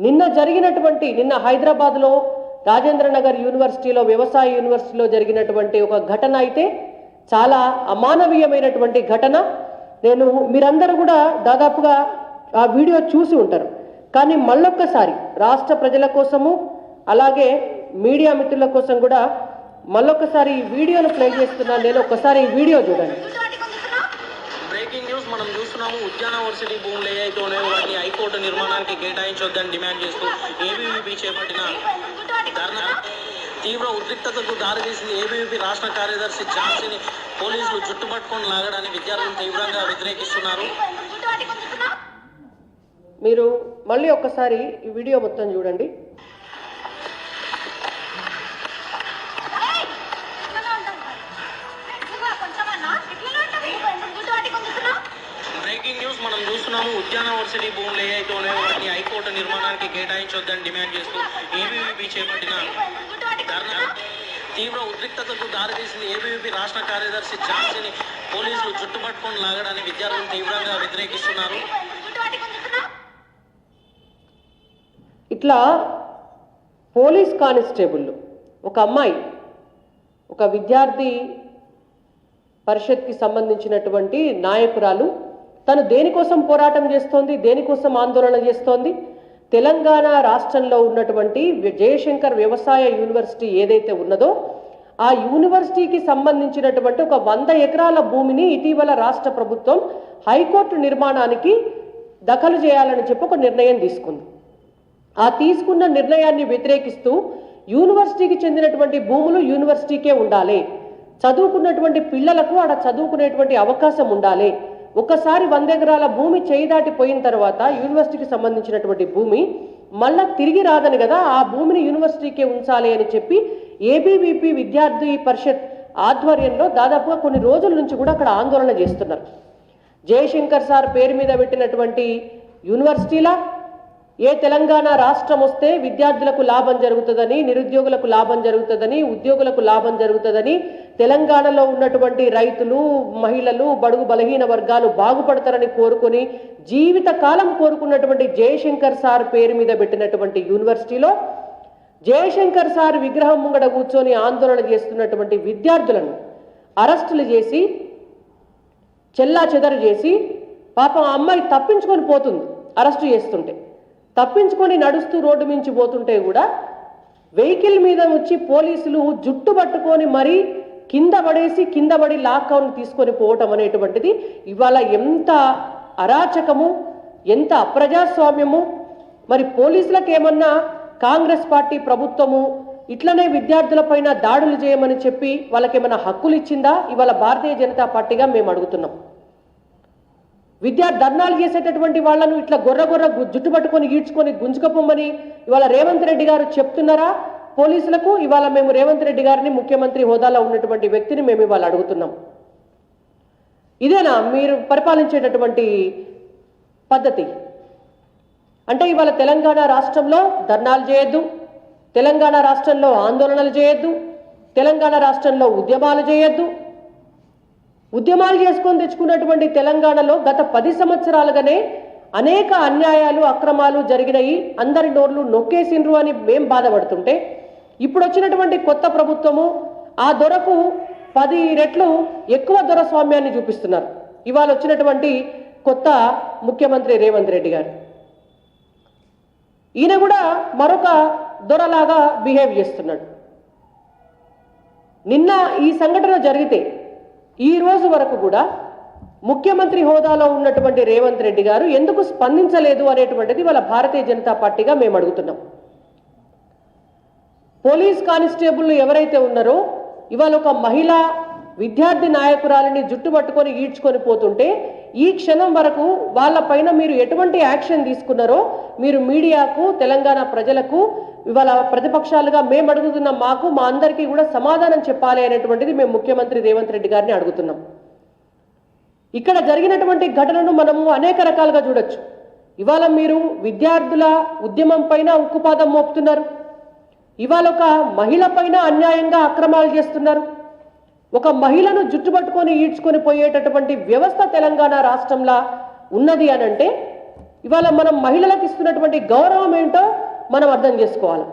నిన్న హైదరాబాద్లో రాజేంద్ర నగర్ యూనివర్సిటీలో వ్యవసాయ యూనివర్సిటీలో జరిగినటువంటి ఒక ఘటన అయితే చాలా అమానవీయమైనటువంటి ఘటన. మీరందరూ కూడా దాదాపుగా ఆ వీడియో చూసి ఉంటారు. కానీ మళ్ళొక్కసారి రాష్ట్ర ప్రజల కోసము అలాగే మీడియా మిత్రుల కోసం కూడా మళ్ళొక్కసారి ఈ వీడియోను ప్లే చేస్తున్నాను. నేను ఒకసారి ఈ వీడియో చూడండి. బ్రేకింగ్ న్యూస్ మనం చూస్తున్నాము. ఉద్యాన వర్సిటీ భూములు ఏవైతే ఉన్నాయో వాటిని హైకోర్టు నిర్మాణానికి కేటాయించొద్దని డిమాండ్ చేస్తూ ఏబీవీపీ చేపట్టిన ధర్నా తీవ్ర ఉద్రిక్తతకు దారితీసింది. ఏబీవీపీ రాష్ట్ర కార్యదర్శి ఝాన్సీని పోలీసులు చుట్టుపట్టుకొని లాగడాన్ని విద్యార్థులు తీవ్రంగా వ్యతిరేకిస్తున్నారు. మీరు మళ్ళీ ఒక్కసారి ఈ వీడియో మొత్తం చూడండి. బ్రేకింగ్ న్యూస్ మనం చూస్తున్నాము. ఉద్యాన వర్సిటీ భూములు ఏవైతే ఉన్నాయో వాటిని హైకోర్టు నిర్మాణానికి కేటాయించొద్దని డిమాండ్ చేస్తూ ఏబీవీపీ చేపట్టిన ధర్నా తీవ్ర ఉద్రిక్తతకు దారితీసింది. ఏబీవీపీ రాష్ట్ర కార్యదర్శి ఝాన్సీని పోలీసులు చుట్టుపట్టుకొని లాగడాన్ని విద్యార్థులు తీవ్రంగా వ్యతిరేకిస్తున్నారు. ఇట్లా పోలీస్ కానిస్టేబుల్ ఒక అమ్మాయి ఒక విద్యార్థి పరిషత్కి సంబంధించినటువంటి నాయకురాలు తను దేనికోసం పోరాటం చేస్తోంది, దేనికోసం ఆందోళన చేస్తోంది? తెలంగాణ రాష్ట్రంలో ఉన్నటువంటి జయశంకర్ వ్యవసాయ యూనివర్సిటీ ఏదైతే ఉన్నదో ఆ యూనివర్సిటీకి సంబంధించినటువంటి ఒక 100 ఎకరాల భూమిని ఇటీవల రాష్ట్ర ప్రభుత్వం హైకోర్టు నిర్మాణానికి దఖలు చేయాలని చెప్పి ఒక నిర్ణయం తీసుకుంది. ఆ తీసుకున్న నిర్ణయాన్ని వ్యతిరేకిస్తూ యూనివర్సిటీకి చెందినటువంటి భూములు యూనివర్సిటీకే ఉండాలి, చదువుకున్నటువంటి పిల్లలకు ఆడ చదువుకునేటువంటి అవకాశం ఉండాలి. ఒకసారి 100 ఎకరాల భూమి చేయి దాటిపోయిన తర్వాత యూనివర్సిటీకి సంబంధించినటువంటి భూమి మళ్ళా తిరిగి రాదని కదా, ఆ భూమిని యూనివర్సిటీకే ఉంచాలి అని చెప్పి ఏబీవీపీ విద్యార్థి పరిషత్ ఆధ్వర్యంలో దాదాపుగా కొన్ని రోజుల నుంచి కూడా అక్కడ ఆందోళన చేస్తున్నారు. జయశంకర్ సార్ పేరు మీద పెట్టినటువంటి యూనివర్సిటీలా ఏ తెలంగాణ రాష్ట్రం వస్తే విద్యార్థులకు లాభం జరుగుతుందని, నిరుద్యోగులకు లాభం జరుగుతుందని, ఉద్యోగులకు లాభం జరుగుతుందని, తెలంగాణలో ఉన్నటువంటి రైతులు, మహిళలు, బడుగు బలహీన వర్గాలు బాగుపడతారని కోరుకొని జీవితకాలం కోరుకున్నటువంటి జయశంకర్ సార్ పేరు మీద పెట్టినటువంటి యూనివర్సిటీలో జయశంకర్ సార్ విగ్రహం ముంగడ కూర్చొని ఆందోళన చేస్తున్నటువంటి విద్యార్థులను అరెస్టులు చేసి చెల్లా చెదరు చేసి పాపం ఆ అమ్మాయి తప్పించుకొని పోతుంది. అరెస్టు చేస్తుంటే తప్పించుకొని నడుస్తూ రోడ్డు మించి పోతుంటే కూడా వెహికల్ మీద వచ్చి పోలీసులు జుట్టు పట్టుకొని మరీ కింద పడి లాక్డౌన్ తీసుకొని పోవటం అనేటువంటిది ఇవాళ ఎంత అరాచకము, ఎంత అప్రజాస్వామ్యము. మరి పోలీసులకు ఏమన్నా కాంగ్రెస్ పార్టీ ప్రభుత్వము ఇట్లనే విద్యార్థులపైన దాడులు చేయమని చెప్పి వాళ్ళకేమన్నా హక్కులు ఇచ్చిందా? ఇవాళ భారతీయ జనతా పార్టీగా మేము అడుగుతున్నాం. ధర్నాలు చేసేటటువంటి వాళ్లను ఇట్లా గొర్ర జుట్టు పట్టుకొని ఈడ్చుకొని గుంజుకపోమని ఇవాళ రేవంత్ రెడ్డి గారు చెప్తున్నారా పోలీసులకు? ఇవాళ మేము రేవంత్ రెడ్డి గారిని ముఖ్యమంత్రి హోదాలో ఉన్నటువంటి వ్యక్తిని మేము ఇవాళ అడుగుతున్నాం. ఇదేనా మీరు పరిపాలించేటటువంటి పద్ధతి? అంటే ఇవాళ తెలంగాణ రాష్ట్రంలో ధర్నాలు చేయొద్దు, తెలంగాణ రాష్ట్రంలో ఆందోళనలు చేయొద్దు, తెలంగాణ రాష్ట్రంలో ఉద్యమాలు చేయొద్దు. ఉద్యమాలు చేసుకొని తెచ్చుకున్నటువంటి తెలంగాణలో గత 10 సంవత్సరాలుగానే అనేక అన్యాయాలు, అక్రమాలు జరిగినాయి, అందరి నోర్లు నొక్కేసిండ్రు అని మేం బాధపడుతుంటే ఇప్పుడు వచ్చినటువంటి కొత్త ప్రభుత్వము ఆ దొరకు 10 రెట్లు ఎక్కువ దొరస్వామ్యాన్ని చూపిస్తున్నారు. ఇవాళ వచ్చినటువంటి కొత్త ముఖ్యమంత్రి రేవంత్ రెడ్డి గారు ఈయన కూడా మరొక దొరలాగా బిహేవ్ చేస్తున్నాడు. నిన్న ఈ సంఘటన జరిగితే ఈ రోజు వరకు కూడా ముఖ్యమంత్రి హోదాలో ఉన్నటువంటి రేవంత్ రెడ్డి గారు ఎందుకు స్పందించలేదు అనేటువంటిది వాళ్ళ భారతీయ జనతా పార్టీగా మేము అడుగుతున్నాం. పోలీస్ కానిస్టేబుల్ ఎవరైతే ఉన్నారో ఇవాళ ఒక మహిళా విద్యార్థి నాయకురాలిని జుట్టు పట్టుకొని ఈడ్చుకొని పోతుంటే ఈ క్షణం వరకు వాళ్ళపైన మీరు ఎటువంటి యాక్షన్ తీసుకున్నారో మీరు మీడియాకు, తెలంగాణ ప్రజలకు ఇవాళ ప్రతిపక్షాలుగా మేము అడుగుతున్నాం. మాకు మా అందరికీ కూడా సమాధానం చెప్పాలి అనేటువంటిది మేము ముఖ్యమంత్రి రేవంత్ రెడ్డి గారిని అడుగుతున్నాం. ఇక్కడ జరిగినటువంటి ఘటనను మనము అనేక రకాలుగా చూడొచ్చు. ఇవాళ మీరు విద్యార్థుల ఉద్యమం పైన ఉక్కుపాదం మోపుతున్నారు, ఇవాళ ఒక మహిళ పైన అన్యాయంగా అక్రమాలు చేస్తున్నారు. ఒక మహిళను జుట్టు పట్టుకొని ఈడ్చుకొని పోయేటటువంటి వ్యవస్థ తెలంగాణ రాష్ట్రంలో ఉన్నది అనంటే ఇవాళ మనం మహిళలకు ఇస్తున్నటువంటి గౌరవం ఏంటో మనం అర్థం చేసుకోవాలి.